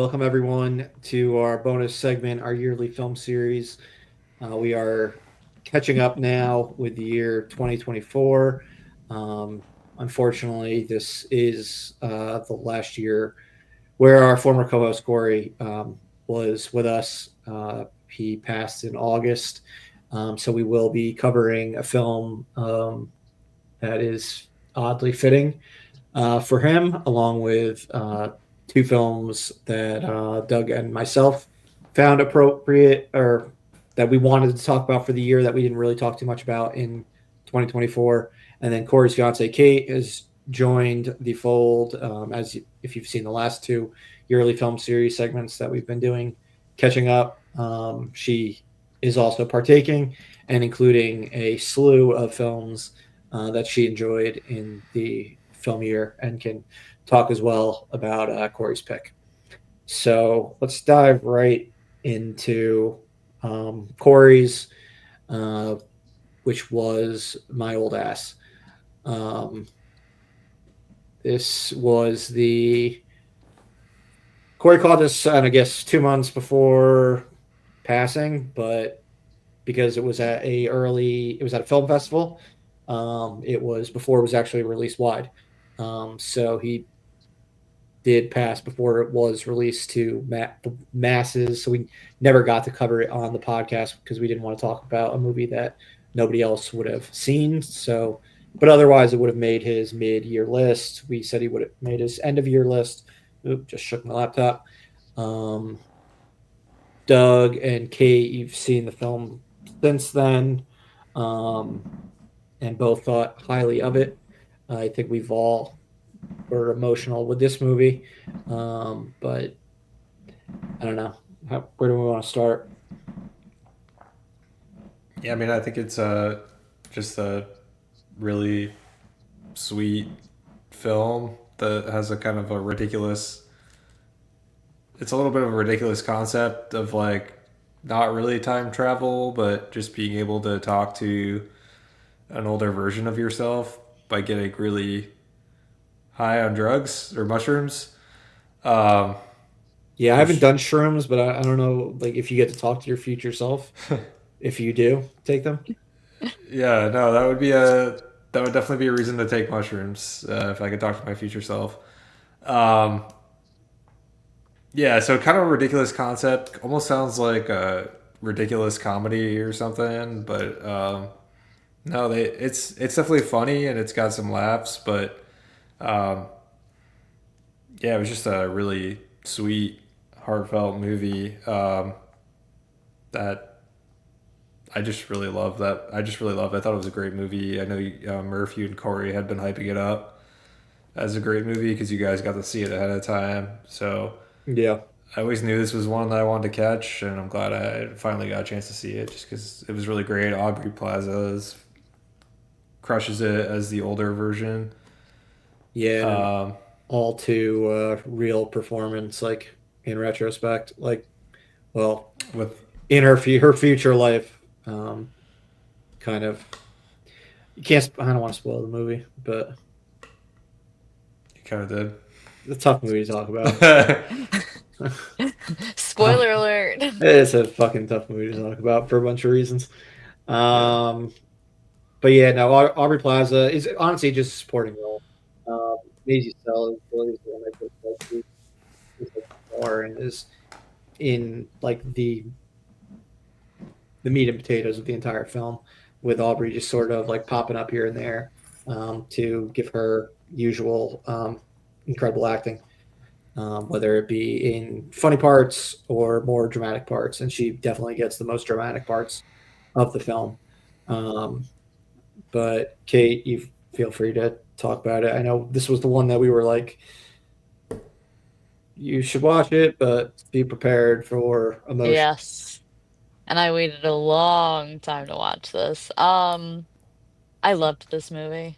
welcome everyone to our bonus segment, our yearly film series. We are catching up now with the year 2024. Um, Unfortunately, this is the last year where our former co host Corey was with us. He passed in August. So we will be covering a film that is oddly fitting for him, along with two films that Doug and myself found appropriate or that we wanted to talk about for the year that we didn't really talk too much about in 2024. And then Corey's fiance Kate has joined the fold as if you've seen the last two yearly film series segments that we've been doing, catching up. She is also partaking and including a slew of films that she enjoyed in the film year and can talk as well about Corey's pick. So let's dive right into Corey's, uh, which was My Old Ass. Um, this was the Corey caught this, I guess, 2 months before passing, but because it was at a film festival. It was before it was actually released wide. So he did pass before it was released to the masses. So we never got to cover it on the podcast because we didn't want to talk about a movie that nobody else would have seen. So, but otherwise, it would have made his mid-year list. We said he would have made his end-of-year list. Oop, just shook my laptop. Um, Doug and Kate, you've seen the film since then, um, and both thought highly of it. I think we've all were emotional with this movie, but I don't know. Where do we want to start? Yeah, I mean, I think it's just a really sweet film that has a kind of a ridiculous. It's a little bit of a ridiculous concept of like not really time travel, but just being able to talk to an older version of yourself by getting really high on drugs or mushrooms. Um, Yeah, I haven't which done shrooms, but I don't know, like if you get to talk to your future self, if you do take them. yeah, no, that would definitely be a reason to take mushrooms if I could talk to my future self. Um, Yeah, so kind of a ridiculous concept. Almost sounds like a ridiculous comedy or something, but no, it's definitely funny and it's got some laughs, but um, yeah, it was just a really sweet, heartfelt movie that I just really love. That I just really loved. I thought it was a great movie. I know Murph, you and Corey had been hyping it up as a great movie because you guys got to see it ahead of time. So Yeah, I always knew this was one that I wanted to catch, and I'm glad I finally got a chance to see it just because it was really great. Aubrey Plaza crushes it as the older version. yeah, and an Um, all too real performance, like in retrospect, like well, with in her future life, um, kind of. You can't. I don't want to spoil the movie, but you kind of did. it's a tough movie to talk about. Spoiler alert. It's a fucking tough movie to talk about for a bunch of reasons. Yeah, Um, but yeah, no, Aubrey Plaza is honestly just a supporting role. Maisie Stella is really the one I think like is like more and is in like the meat and potatoes of the entire film, with Aubrey just sort of like popping up here and there to give her usual incredible acting, whether it be in funny parts or more dramatic parts, and she definitely gets the most dramatic parts of the film. Um, but Kate, you feel free to talk about it. I know this was the one that we were like, you should watch it, but be prepared for emotion. Yes. And I waited a long time to watch this. I loved this movie.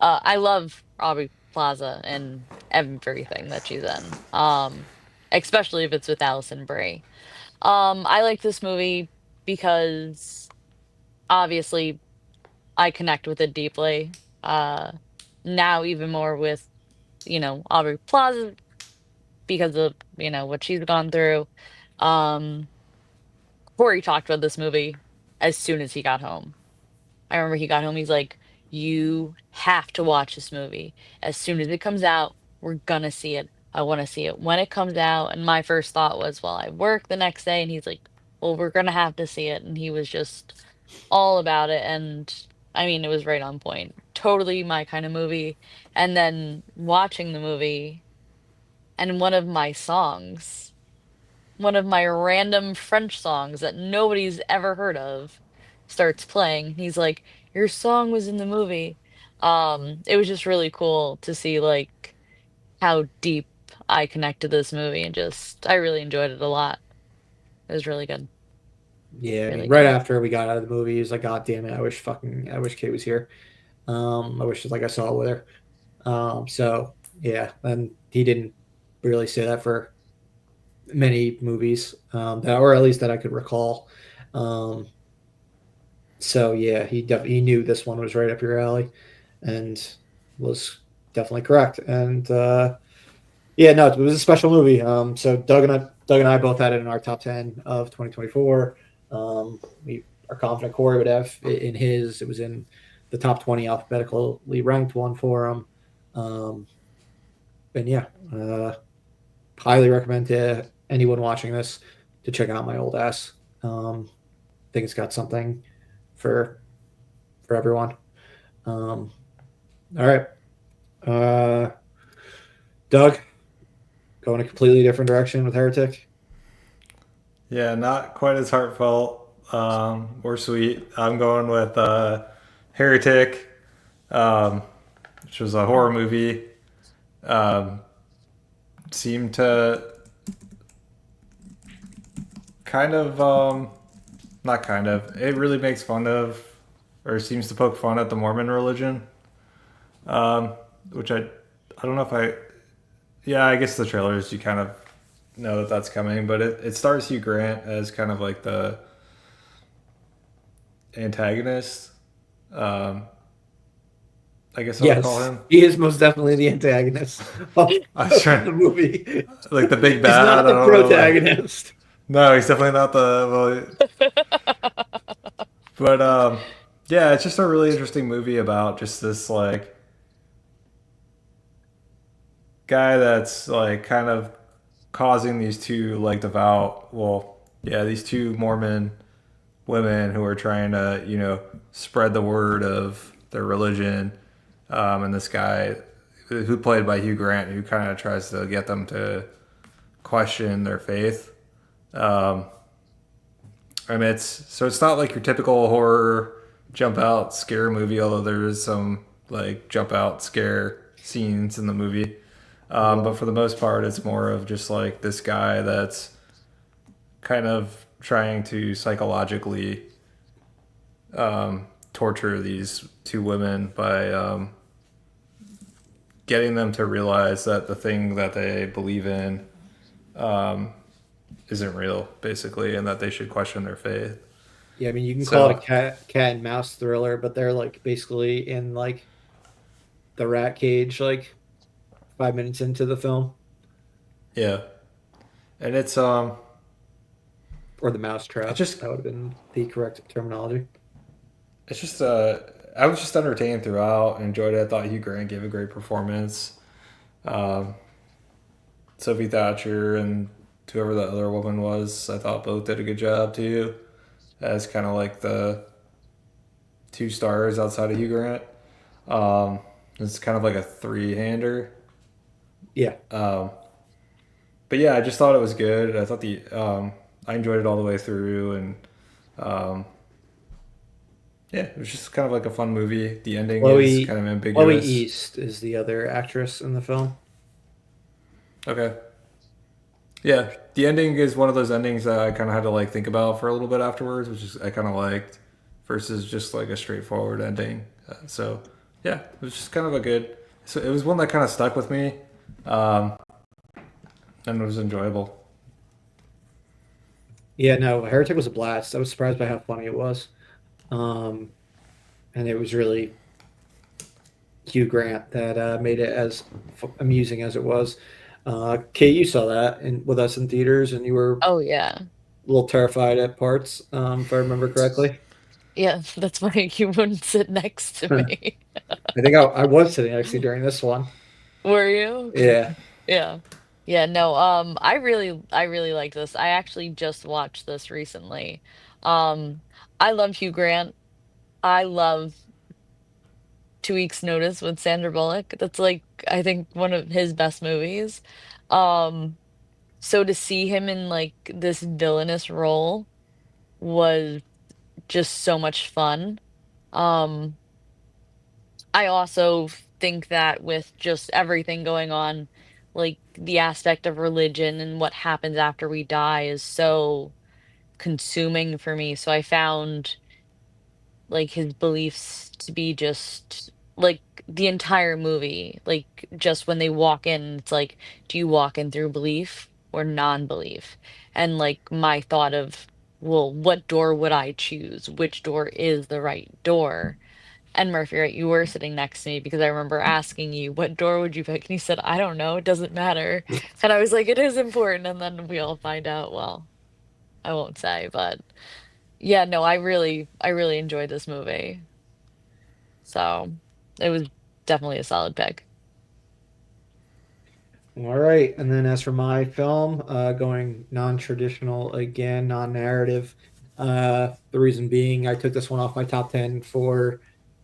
I love Aubrey Plaza and everything that she's in. Especially if it's with Allison Brie. I like this movie because obviously I connect with it deeply. Uh, Now even more with, Aubrey Plaza. because of, you know, what she's gone through. Um, Corey talked about this movie as soon as he got home. I remember he got home, he's like, "You have to watch this movie. As soon as it comes out, we're gonna see it. I want to see it when it comes out." And my first thought was, well, I work the next day, and he's like, "Well, we're gonna have to see it." And he was just all about it. And I mean, it was right on point. Totally my kind of movie. And then watching the movie, and one of my random French songs that nobody's ever heard of starts playing. He's like, "Your song was in the movie." It was just really cool to see like how deep I connect to this movie, and just I really enjoyed it a lot. It was really good. Yeah, I mean, Really right good. after we got out of the movie, he was like, "God damn it, I wish Kate was here. I wish like I saw it with her." So yeah, and he didn't really say that for many movies, or at least that I could recall. Um, so yeah, he knew this one was right up your alley, and was definitely correct. And yeah, no, it was a special movie. So Doug and I both had it in our top 10 of 2024. We are confident Corey would have in his. It was in the top 20 alphabetically ranked one for him. Um, and yeah, highly recommend to anyone watching this to check out my old ass. I think it's got something for everyone. Um, all right, uh, Doug, going a completely different direction with Heretic. Yeah, not quite as heartfelt or sweet. I'm going with Heretic, um, which was a horror movie. Um, Seemed to kind of, not kind of, it really makes fun of, or seems to poke fun at the Mormon religion, um, which I don't know if yeah, I guess the trailers, you kind of know that that's coming, but it stars Hugh Grant as kind of like the antagonist. Um, I guess I would call Yes, him. he is most definitely the antagonist of I was trying, the movie. like the big He's bad. not I the don't know. Like, protagonist. no, he's definitely not the. Well, but yeah, it's just a really interesting movie about just this like guy that's like kind of causing these two like devout. Well, yeah, these two Mormon women who are trying to spread the word of their religion, and this guy who played by Hugh Grant who kind of tries to get them to question their faith. Um, I mean, it's not like your typical horror jump out scare movie, although there is some like jump out scare scenes in the movie. But for the most part, it's more of just like this guy that's kind of trying to psychologically torture these two women by getting them to realize that the thing that they believe in isn't real, basically, and that they should question their faith. Yeah, I mean, you can call it a So, cat and mouse thriller, but they're like basically in like the rat cage, like 5 minutes into the film, yeah, and or the mouse it trap. just That would have been the correct terminology. it's just I was just entertained throughout. Enjoyed it. I thought Hugh Grant gave a great performance. Um, Sophie Thatcher and whoever the other woman was, I thought both did a good job too, as kind of like the two stars outside of Hugh Grant. Um, it's kind of like a three-hander. Yeah, Um, but yeah, I just thought it was good. I thought I enjoyed it all the way through, and um, yeah, it was just kind of like a fun movie. The ending is Chloe kind of Chloe ambiguous. East is the other actress in the film. Okay. Yeah, the ending is one of those endings that I kind of had to like think about for a little bit afterwards, which is I kind of liked, versus just like a straightforward ending. So yeah, it was just kind of a good. So it was one that kind of stuck with me, um, and it was enjoyable. Yeah, no, Heretic was a blast. I was surprised by how funny it was, um, and it was really Hugh Grant that made it as amusing as it was. Kate, you saw that with us in theaters, and you were a Oh yeah. little terrified at parts, if I remember correctly. Yeah, that's why you wouldn't sit next to I me. think I was sitting actually during this one. Were you? Yeah. Yeah. Yeah, no, I really like this. I actually just watched this recently. Um, I love Hugh Grant. I love 2 Weeks Notice with Sandra Bullock. That's like I think one of his best movies. Um, so to see him in like this villainous role was just so much fun. Um, I also think that with just everything going on, like the aspect of religion and what happens after we die is so consuming for me. So I found like his beliefs to be just like the entire movie, like just when they walk in, it's like, do you walk in through belief or non-belief? And like my thought of, well, what door would I choose? Which door is the right door? And Murphy, right, you were sitting next to me because I remember asking you, what door would you pick? And you said, I don't know, it doesn't matter. And I was like, it is important. And then we all find out, well, I won't say, but yeah, no, I really enjoyed this movie. So it was definitely a solid pick. All right. And then as for my film, going non-traditional again, non-narrative. The reason being, I took this one off my top 10 for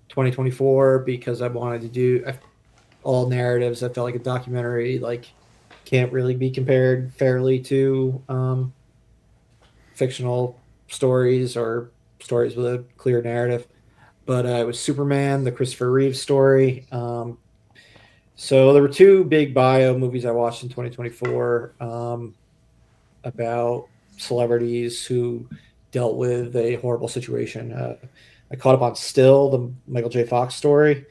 2024 because I wanted to do all narratives. I felt like a documentary like can't really be compared fairly to fictional stories or stories with a clear narrative. But it was Superman, the Christopher Reeve story. So there were two big bio movies I watched in 2024 about celebrities who dealt with a horrible situation. I caught up on Still, the Michael J. Fox story,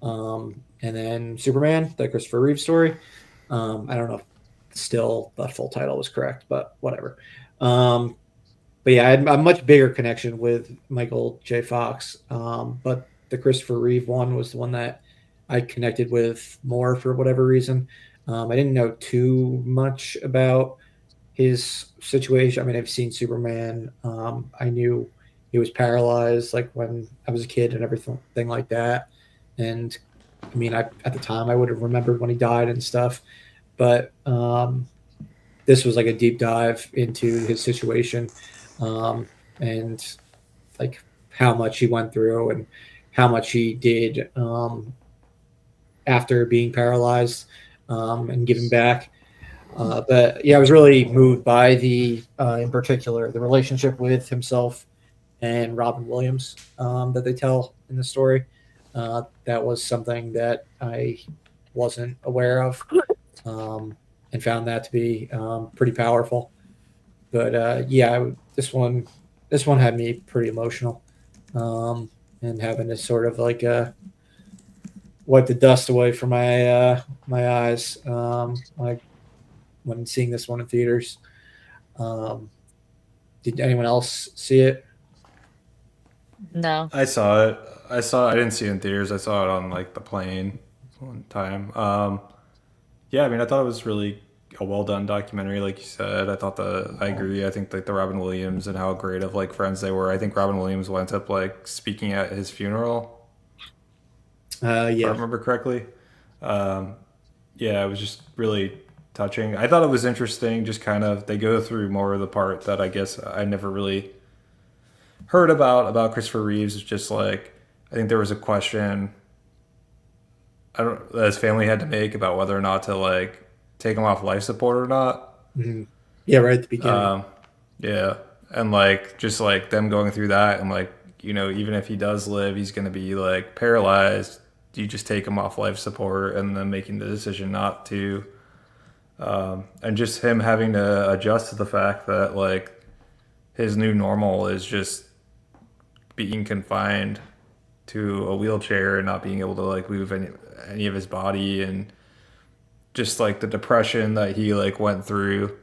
and then Superman, the Christopher Reeve story. I don't know if Still the full title was correct, but whatever. Um, but yeah, I had a much bigger connection with Michael J. Fox. But the Christopher Reeve one was the one that I connected with more for whatever reason. I didn't know too much about his situation. I mean, I've seen Superman. I knew he was paralyzed like when I was a kid and everything like that. And I mean, at the time I would have remembered when he died and stuff. But this was like a deep dive into his situation, um, and like how much he went through and how much he did after being paralyzed, and giving back. But yeah, I was really moved by in particular, the relationship with himself and Robin Williams that they tell in the story. That was something that I wasn't aware of, um, and found that to be pretty powerful. But yeah, this one had me pretty emotional, and having to sort of like wipe the dust away from my eyes, like when seeing this one in theaters. Um, did anyone else see it? No. I saw it. I didn't see it in theaters. I saw it on like the plane one time. Yeah, I mean, I thought it was really a well done documentary, like you said. I agree. I think like the Robin Williams and how great of like friends they were. I think Robin Williams went up like speaking at his funeral, if I Yeah. remember correctly. Um, yeah, it was just really touching. I thought it was interesting. Just kind of they go through more of the part that I guess I never really heard about Christopher Reeves. It's just like I think there was a question I don't that his family had to make about whether or not to like take him off life support or not. Mhm. Yeah, right at the beginning. Um, yeah, and like just like them going through that, and like even if he does live, he's gonna be like paralyzed. You just take him off life support, and then making the decision not to, and just him having to adjust to the fact that like his new normal is just being confined to a wheelchair and not being able to like move any of his body, and just like the depression that he like went through,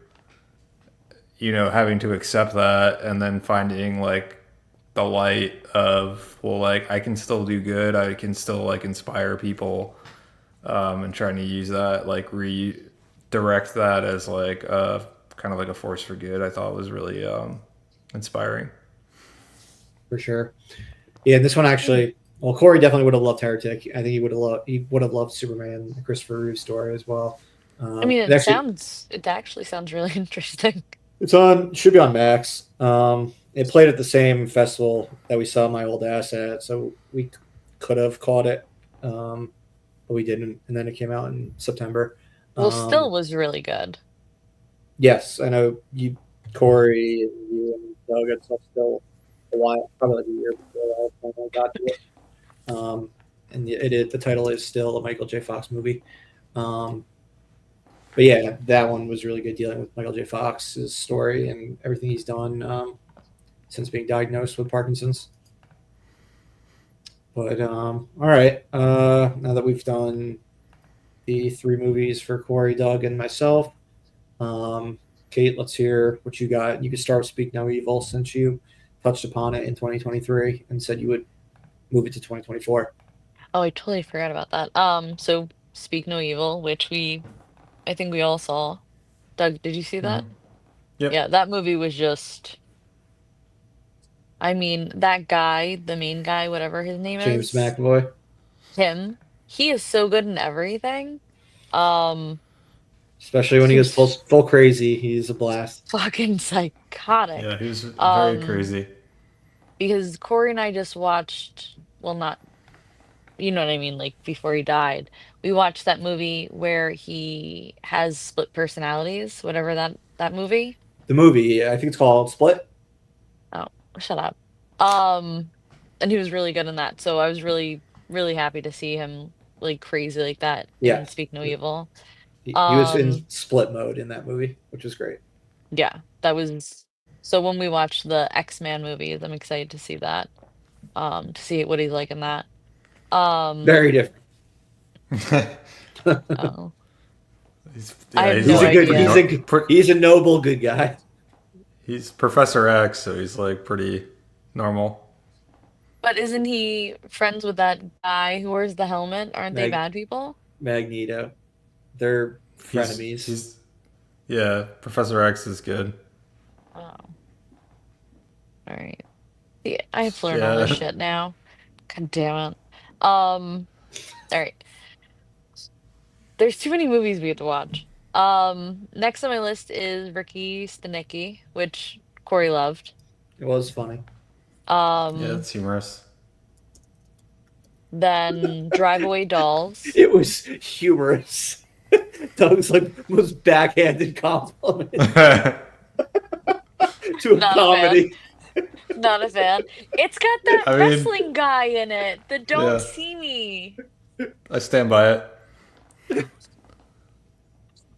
having to accept that and then finding like the light of, well, like I can still do good, I can still like inspire people, and trying to use that like to direct that as like a kind of like a force for good, I thought was really inspiring. for sure. Yeah, and this one actually. Well, Corey definitely would have loved Heretic. I think he would have loved Superman, the Christopher Reeve story as well. I mean, It actually it actually sounds really interesting. it's on should be on Max. It played at the same festival that we saw my old ass at, so we could have caught it, but we didn't. And then it came out in September. Well, still Um, was really good. yes, I know you, Corey, and you and Doug and stuff still a while, probably like a year before that when I got to it. And the title is still a Michael J. Fox movie. Um, but yeah, that one was really good dealing with Michael J. Fox's story and everything he's done since being diagnosed with Parkinson's. But all right, now that we've done the three movies for Corey, Doug, and myself, Kate, let's hear what you got. You can start with Speak No Evil since you touched upon it in 2023 and said you would move it to 2024. Oh, I totally forgot about that. So Speak No Evil, which I think we all saw. Doug, did you see that? Yep. Yeah, that movie was just, I mean, that guy, the main guy, whatever his name James is, McAvoy, him, he is so good in everything. Um, especially when he goes he's full crazy, he's a blast. fucking Yeah, psychotic. he was very Um, crazy. because Corey and I just watched, well, not, you know what I mean, like before he died, we watched that movie where he has split personalities, whatever that movie. The movie, I think it's called Split. Oh, shut up. Um, and he was really good in that. So I was really, really happy to see him like crazy like that in Yeah, Speak No Evil. he was in Um, split mode in that movie, which was great. yeah, that was so when we watched the X-Men movies, I'm excited to see that. To see what he's like in that. Um, Very different. oh, I Yeah, have he's no He's a like good. pretty idea. He's a noble good guy. he's Professor X, so he's like pretty normal. But isn't he friends with that guy who wears the helmet? Aren't they Mag, bad people? Magneto. They're He's frenemies. he's yeah, Professor X is good. Oh, all right. Yeah, I have to learn all this Yeah. shit now. God damn it. Um, all right. There's too many movies we have to watch. Next on my list is Ricky Stenicki, which Corey loved. It was funny. Yeah, Um, it's humorous. then Drive Away Dolls. It was humorous. Doug's like most backhanded compliment to a Not a fan. comedy. Not a fan. It's got that I mean, wrestling guy in it. The Don't yeah, See Me. I stand by it.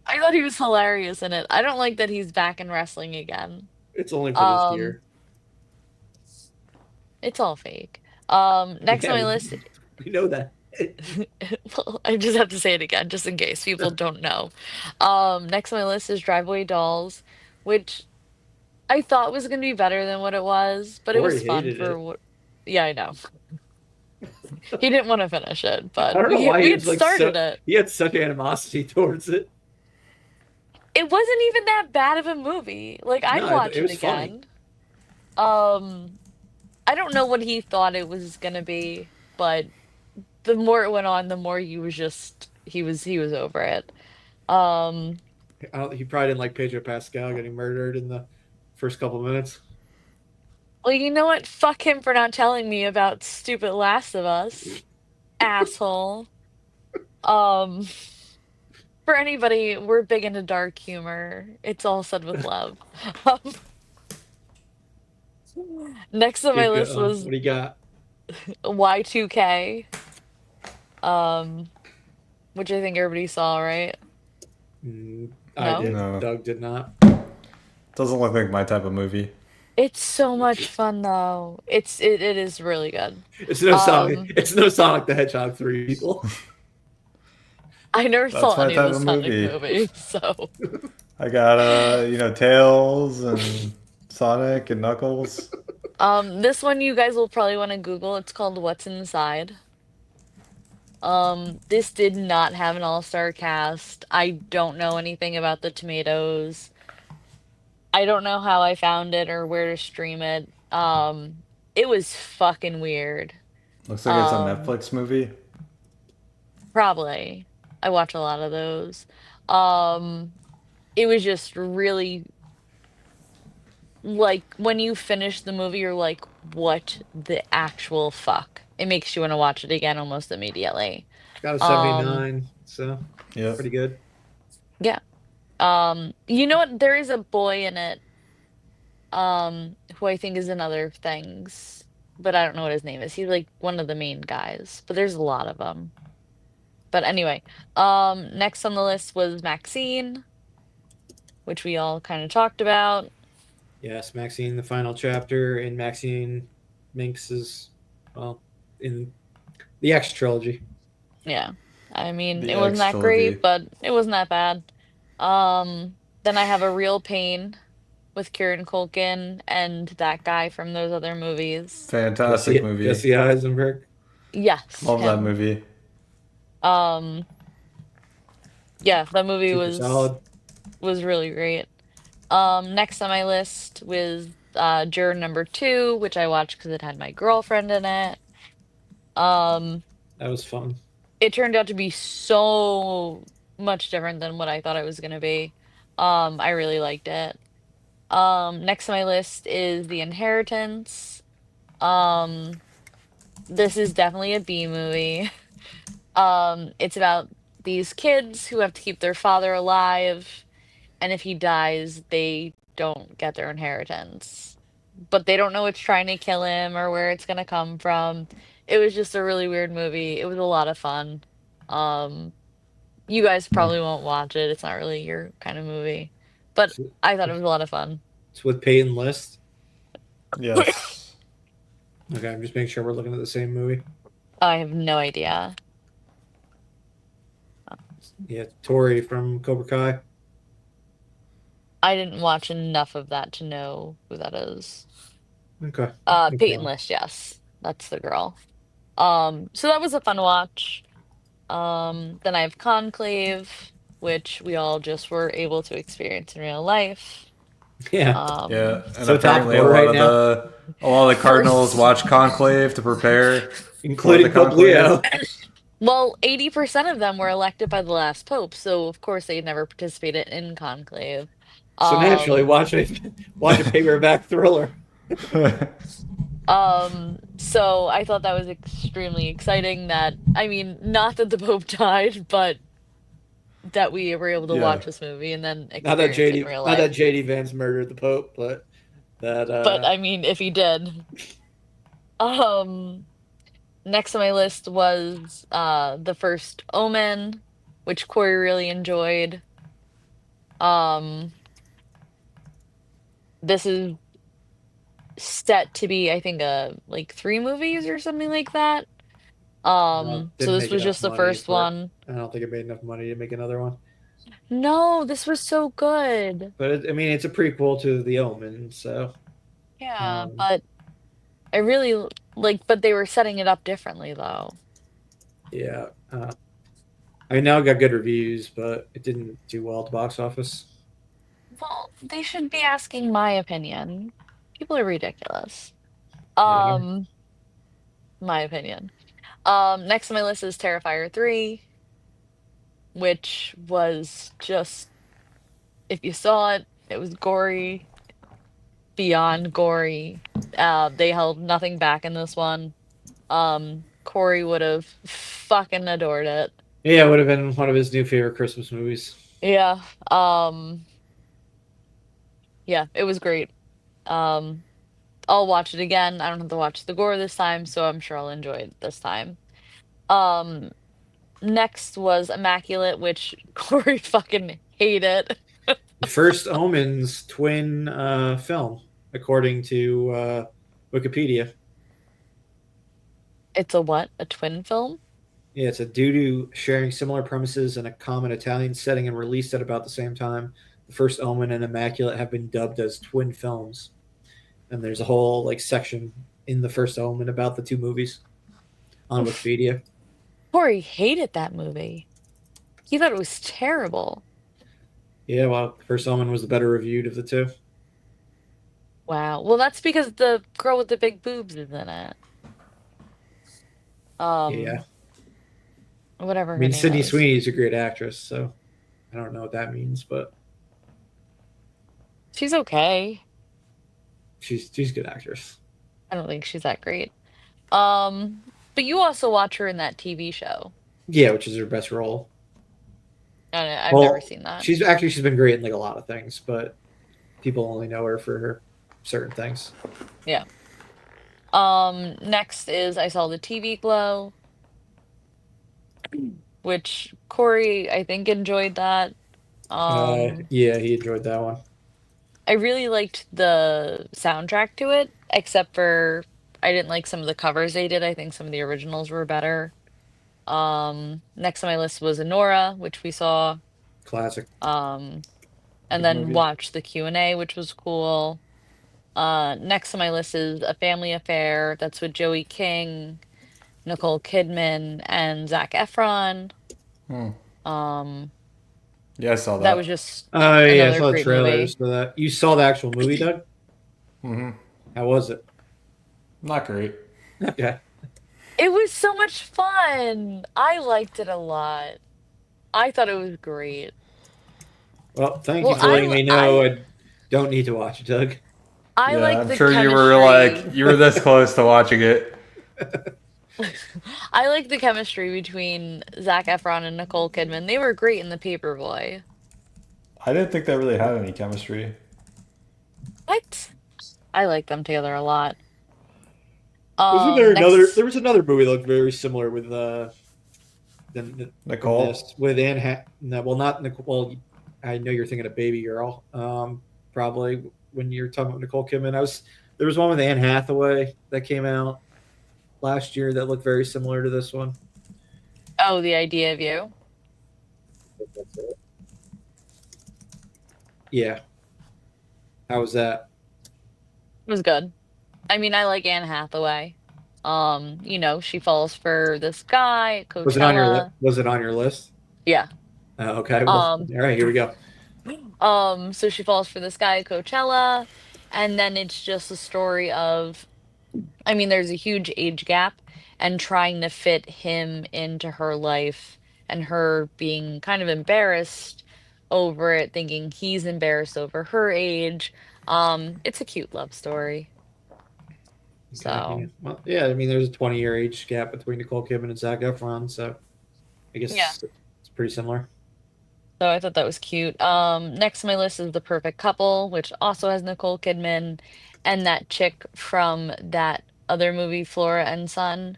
I thought he was hilarious in it. I don't like that he's back in wrestling again. It's only for this Um, year. it's all fake. Next on Yeah, my list, we know that. well, I just have to say it again, just in case people don't know. Next on my list is Driveway Dolls, which I thought was going to be better than what it was, but it Corey was fun hated for it. what. Yeah, I know. He didn't want to finish it, I but don't know why we he had was like so. started it. He had such animosity towards it. It wasn't even that bad of a movie. Like I'd No, watch it it was funny. again. Um, I don't know what he thought it was gonna be, but the more it went on, the more he was over it. Um, He probably didn't like Pedro Pascal getting murdered in the first couple minutes. well, you know what? Fuck him for not telling me about stupid Last of Us, asshole. Um, for anybody, we're big into dark humor. It's all said with love. Next on my Good, good. list was What do you got? Y2K, um, which I think everybody saw, right? I No? did. No, Doug did not. doesn't look like my type of movie. It's so much fun though. It is really good. It's no Sonic. Um, It's no Sonic the Hedgehog 3 people. I never That's saw my any of type the of Sonic movie. movies, so I got Tails and Sonic and Knuckles. this one you guys will probably want to Google. It's called What's Inside. This did not have an all-star cast. I don't know anything about the tomatoes. I don't know how I found it or where to stream it. It was fucking weird. Looks like it's a Um, Netflix movie. Probably. I watch a lot of those. Um, it was just really like when you finish the movie, you're like, what the actual fuck? It makes you want to watch it again almost immediately. Got a Um, 79, so Yep. pretty good. yeah. You know what? There is a boy in it, who I think is in other things, but I don't know what his name is. He's like one of the main guys, but there's a lot of them. But anyway, next on the list was Maxine, which we all kind of talked about. Yes, Maxine, the final chapter in Maxine Minx's, well, in the X trilogy. Yeah. I mean, The it wasn't X that great, trilogy. but it wasn't that bad. Then I have A Real Pain with Kieran Culkin and that guy from those other movies. Fantastic movie. Jesse Eisenberg. Yes, Love that him. movie. Um, yeah, that movie Super solid. was really great. Next on my list was Juror Number Two, which I watched because it had my girlfriend in it. Um, That was fun. it turned out to be so much different than what I thought it was gonna be. I really liked it. Next on my list is The Inheritance. Um, this is definitely a B movie. It's about these kids who have to keep their father alive, and if he dies, they don't get their inheritance. But they don't know what's trying to kill him or where it's gonna come from. It was just a really weird movie. It was a lot of fun. Um, you guys Yeah. probably won't watch it. It's not really your kind of movie. But It's, I thought it was a lot of fun. it's with Peyton List. Yes. Okay, I'm just making sure we're looking at the same movie. I have no idea. Yeah, Tori from Cobra Kai. I didn't watch enough of that to know who that is. Okay, no Peyton problem. List, yes. That's the girl. So that was a fun watch. Then I have Conclave, which we all just were able to experience in real life. Yeah, Yeah, and so apparently topical right now, a lot of the Cardinals First, watch Conclave to prepare for the including Pope Conclave. Leo. well, 80% of them were elected by the last pope, so of course they never participated in Conclave. So naturally, Um, watch a paperback thriller. so I thought that was extremely exciting that, I mean, not that the Pope died, but that we were able to Yeah. watch this movie and then experience it in real Not life. that JD Vance murdered the Pope, but that But I mean, if he did. Um, Next on my list was The First Omen, which Corey really enjoyed. Um, this is set to be, I think, like 3 movies or something like that. So didn't this make was enough just the money first for. one. I don't think it made enough money to make another one. No, this was so good. But I mean, it's a prequel to The Omen, so Yeah, um, but I really like, but they were setting it up differently though. yeah. I mean, now it got good reviews, but it didn't do well at the box office. Well, they should be asking my opinion. People are ridiculous. Yeah, Um, my opinion. Next on my list is Terrifier 3, which was just, if you saw it, it was gory, beyond gory. They held nothing back in this one. Corey would have fucking adored it. yeah, it would have been one of his new favorite Christmas movies. Yeah. Yeah, it was great. Um, I'll watch it again. I don't have to watch the gore this time, so I'm sure I'll enjoy it this time. Um, Next was Immaculate, which Corey fucking hated. The first Omen's twin film, according to Wikipedia. It's a what? A twin film? Yeah, it's a due to sharing similar premises in a common Italian setting and released at about the same time. The first Omen and Immaculate have been dubbed as twin films, and there's a whole like section in the first Omen about the two movies on Wikipedia. Corey hated that movie. He thought it was terrible. Yeah, well, First Element was the better reviewed of the two. Wow. Well, that's because the girl with the big boobs is in it. Yeah, Um, I whatever her mean name Sydney is. Sweeney's a great actress, so I don't know what that means, but She's okay. she's a good actress. I don't think she's that great. Um, but you also watch her in that TV show. Yeah, which is her best role. I've never Well, seen that. she's been great in like a lot of things, but people only know her for her certain things. Yeah. Next is I saw the TV Glow, which Corey, I think, enjoyed that. Um, Yeah, he enjoyed that one. I really liked the soundtrack to it, except for I didn't like some of the covers they did. I think some of the originals were better. Next on my list was Anora, which we saw. Classic, Um, and good then movie. watched the Q&A, which was cool. Next on my list is A Family Affair. That's with Joey King, Nicole Kidman, and Zac Efron. Hmm. Um, Yeah, I saw that was that. just Oh yeah, I another saw the great trailers movie. for that. You saw the actual movie, Doug? Hmm. How was it? Not great. Okay. It was so much fun. I liked it a lot. I thought it was great. Well, thank you Well, for letting me know. I don't need to watch it, Doug. I Yeah, like I'm the sure you were like chemistry. you were this close to watching it. I like the chemistry between Zac Efron and Nicole Kidman. They were great in The Paperboy. I didn't think they really had any chemistry. What? I like them together a lot. Wasn't there another? Next. There was another movie that looked very similar with than Nicole? this with no, well, not Nicole. Well, I know you're thinking of Baby Girl. Probably when you're talking about Nicole Kidman. There was one with Anne Hathaway that came out last year that looked very similar to this one. Oh, The Idea of You. Yeah, how was that? It was good. I mean, I like Anne Hathaway. She falls for this guy at Was it on your Coachella. Was it on your list? Yeah. Okay, well, Um, all right, here we go. so she falls for this guy at Coachella, and then it's just a story of, I mean, there's a huge age gap, and trying to fit him into her life, and her being kind of embarrassed over it, thinking he's embarrassed over her age. It's a cute love story. Okay, yeah. So, Well, yeah. I mean, there's a 20-year age gap between Nicole Kidman and Zac Efron, so I yeah. guess it's pretty similar. So I thought that was cute. Next on my list is The Perfect Couple, which also has Nicole Kidman and that chick from that other movie, Flora and Son,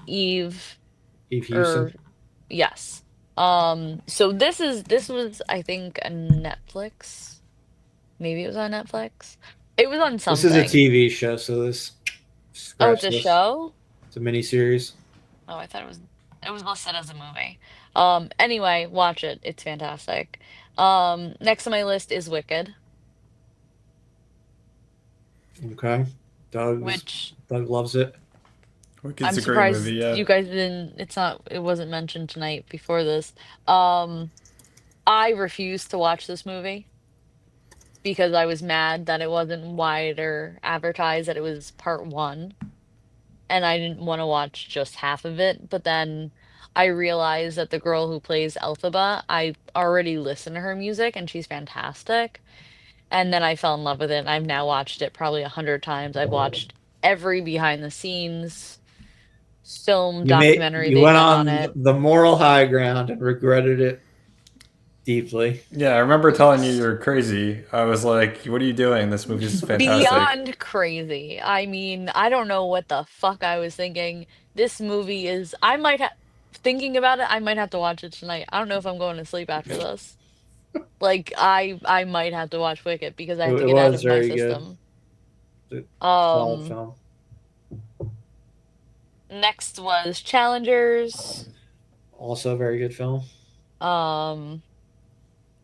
Eve, Eve or Houston. yes. So this was, I think, a Netflix. Maybe it was on Netflix. It was on This is a something. TV show, so this Oh, it's scratch a this. show? It's a mini series. Oh, I thought it was listed as a movie. Anyway, watch it. It's fantastic. Next on my list is Wicked, Okay, Doug's which Doug loves it. Wicked's I'm a great movie, surprised yeah. you guys didn't, it wasn't mentioned tonight before this. Um, I refused to watch this movie because I was mad that it wasn't wider advertised, that it was part one, and I didn't want to watch just half of it. But then I realized that the girl who plays Elphaba, I already listen to her music and she's fantastic. And then I fell in love with it, and I've now watched it probably 100 times. I've watched every behind the scenes film documentary You they've went done on on it. the moral high ground and regretted it deeply. Yeah, I remember telling you you're crazy. I was like, "What are you doing? This movie's fantastic." Beyond crazy. I mean, I don't know what the fuck I was thinking. This movie is, I might have, thinking about it, I might have to watch it tonight. I don't know if I'm going to sleep after this. Like, I might have to watch Wicked because I have to It get out was of my very good. system. It's a solid Um, film. Next was Challengers. Also a very good film. Um,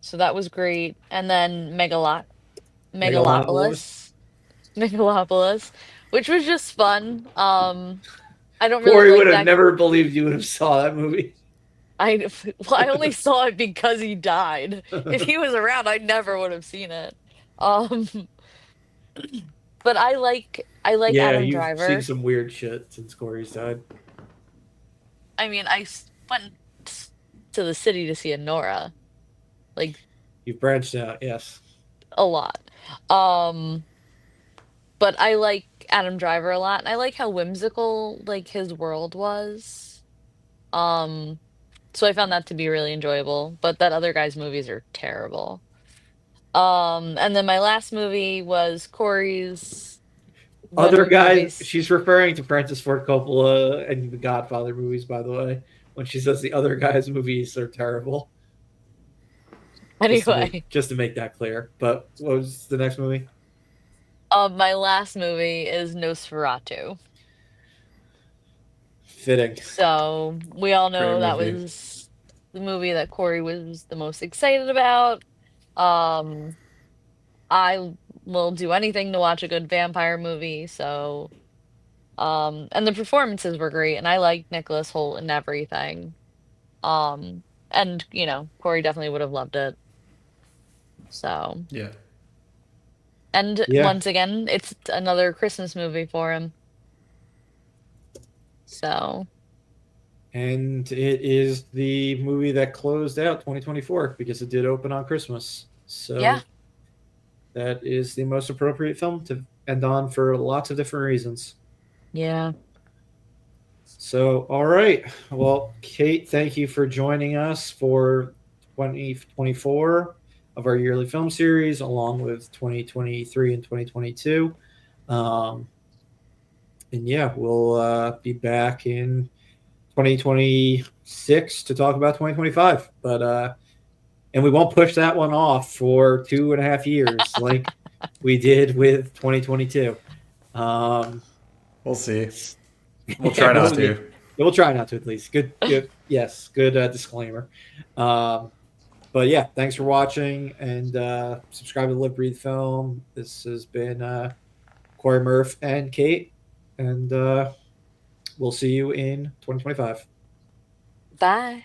so that was great. And then Megalopolis. Megalopolis, Megalopolis, which was just fun. I don't really Corey like would have that. never believed you would have saw that movie. I only saw it because he died. If he was around, I never would have seen it. Um, but I like Yeah, Adam you've seen Driver. some weird shit since Corey's died. I mean, went to the city to see a Nora, like You've branched out, yes. a lot. Um, but I like Adam Driver a lot, and I like how whimsical like his world was. Um, so I found that to be really enjoyable. But that other guy's movies are terrible. And then my last movie was Corey's one of Other the guys, movies. she's referring to Francis Ford Coppola and the Godfather movies, by the way. When she says the other guys' movies are terrible, Anyway, just to make that clear. But what was the next movie? my last movie is Nosferatu. Fitting. So we all Great know that movie. was the movie that Corey was the most excited about. Um, I will do anything to watch a good vampire movie, so and the performances were great, and I liked Nicholas Hoult and everything. And Corey definitely would have loved it. So, Yeah. and Yeah. once again, it's another Christmas movie for him. So, And it is the movie that closed out 2024 because it did open on Christmas. yeah, So that is the most appropriate film to end on for lots of different reasons. yeah. So, all right. Well, Kate, thank you for joining us for 2024 of our yearly film series, along with 2023 and 2022. Um, and yeah, we'll be back in 2026 to talk about 2025. And we won't push that one off for 2.5 years like we did with 2022. Um, We'll see. We'll try we'll not see. to. We'll try not to, at least. Good. Yes, good disclaimer. Um, but yeah, thanks for watching and subscribe to Live Breathe Film. This has been Corey, Murph, and Kate, and we'll see you in 2025. Bye.